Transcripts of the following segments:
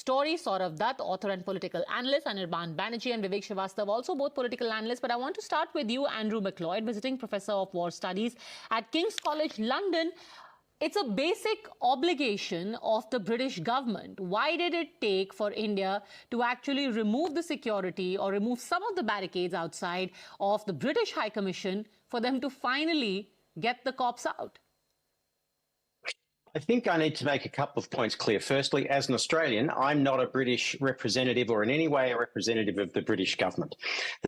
Story, Saurav Dutt, author and political analyst, Anirban Banerjee and Vivek Srivastava, also both political analysts. But I want to start with you, Andrew McLeod, visiting professor of war studies at King's College London. It's a basic obligation of the British government. Why did it take for India to actually remove the security or remove some of the barricades outside of the British High Commission for them to finally get the cops out? I think I need to make a couple of points clear. Firstly, as an Australian, I'm not a British representative or in any way a representative of the British government.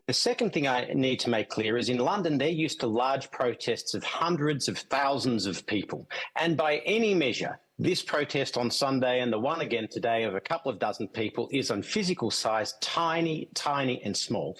The second thing I need to make clear is in London, they're used to large protests of hundreds of thousands of people. And by any measure, this protest on Sunday and the one again today of a couple of dozen people is on physical size, tiny, tiny and small.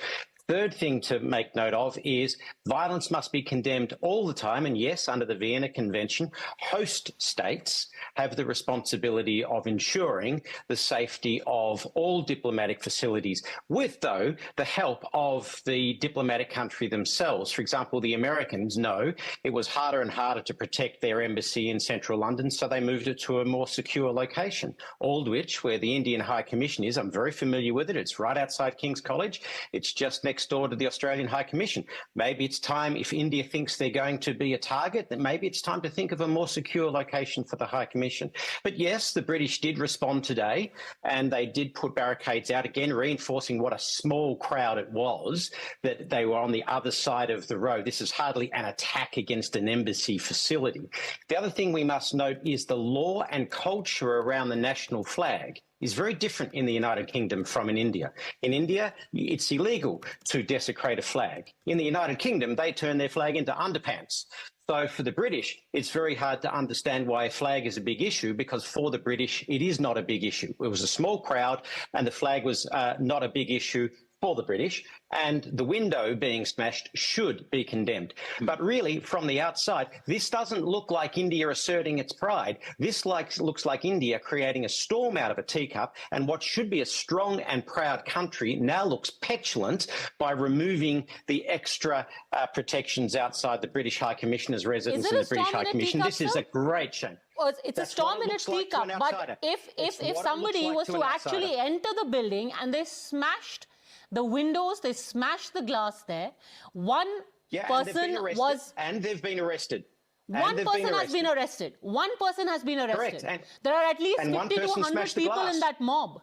Third thing to make note of is violence must be condemned all the time. And yes, under the Vienna Convention, host states have the responsibility of ensuring the safety of all diplomatic facilities with, though, the help of the diplomatic country themselves. For example, the Americans know it was harder and harder to protect their embassy in central London, so they moved it to a more secure location. Aldwych, where the Indian High Commission is, I'm very familiar with it. It's right outside King's College. It's just next door to the Australian High Commission. Maybe it's time, if India thinks they're going to be a target, that maybe it's time to think of a more secure location for the High Commission. But yes, the British did respond today and they did put barricades out, again reinforcing what a small crowd it was, that they were on the other side of the road. This is hardly an attack against an embassy facility. The other thing we must note is the law and culture around the national flag is very different in the United Kingdom from in India. In India, it's illegal to desecrate a flag. In the United Kingdom, they turn their flag into underpants. So for the British, it's very hard to understand why a flag is a big issue, because for the British, it is not a big issue. It was a small crowd and the flag was not a big issue for the British, and the window being smashed should be condemned. But really, from the outside, this doesn't look like India asserting its pride. This looks like India creating a storm out of a teacup, and what should be a strong and proud country now looks petulant by removing the extra protections outside the British High Commissioner's residence and the British High Commission. This is a great shame. It's a storm in a teacup, but if somebody was to actually enter the building and they smashed the windows, they smashed the glass there. One person was... And they've been arrested. One person has been arrested. One person has been arrested. Correct. There are at least 50 to 100 people in that mob.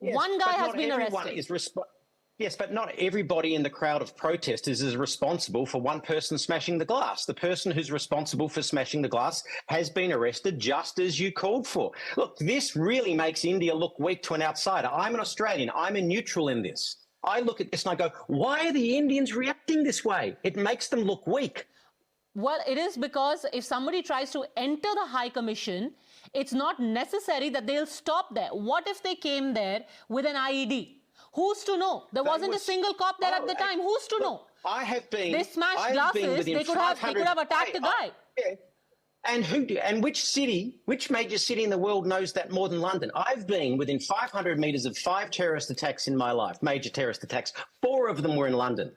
Yes, one guy has been arrested. Yes, but not everybody in the crowd of protesters is responsible for one person smashing the glass. The person who's responsible for smashing the glass has been arrested, just as you called for. Look, this really makes India look weak to an outsider. I'm an Australian. I'm a neutral in this. I look at this and I go, why are the Indians reacting this way? It makes them look weak. Well, it is because if somebody tries to enter the High Commission, it's not necessary that they'll stop there. What if they came there with an IED? Who's to know? There wasn't a single cop there at the time. Who's to know? I have been. They smashed glasses. They could have attacked a guy. And which major city in the world knows that more than London? I've been within 500 metres of 5 terrorist attacks in my life, major terrorist attacks. 4 of them were in London.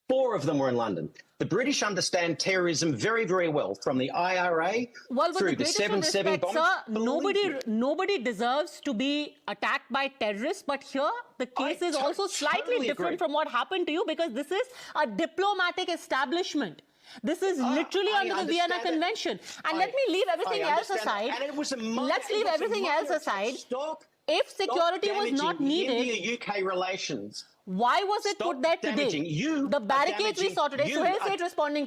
4 of them were in London. The British understand terrorism very, very well, from the IRA through the 7/7 bombing. Sir, nobody deserves to be attacked by terrorists, but here the case is also slightly different from what happened to you, because this is a diplomatic establishment. This is literally under the Vienna Convention. And let me leave everything else aside. Let's leave everything else aside. If security was not needed, India-UK relations. Why was it put there today? The barricades we saw today. Suhail Seth responding to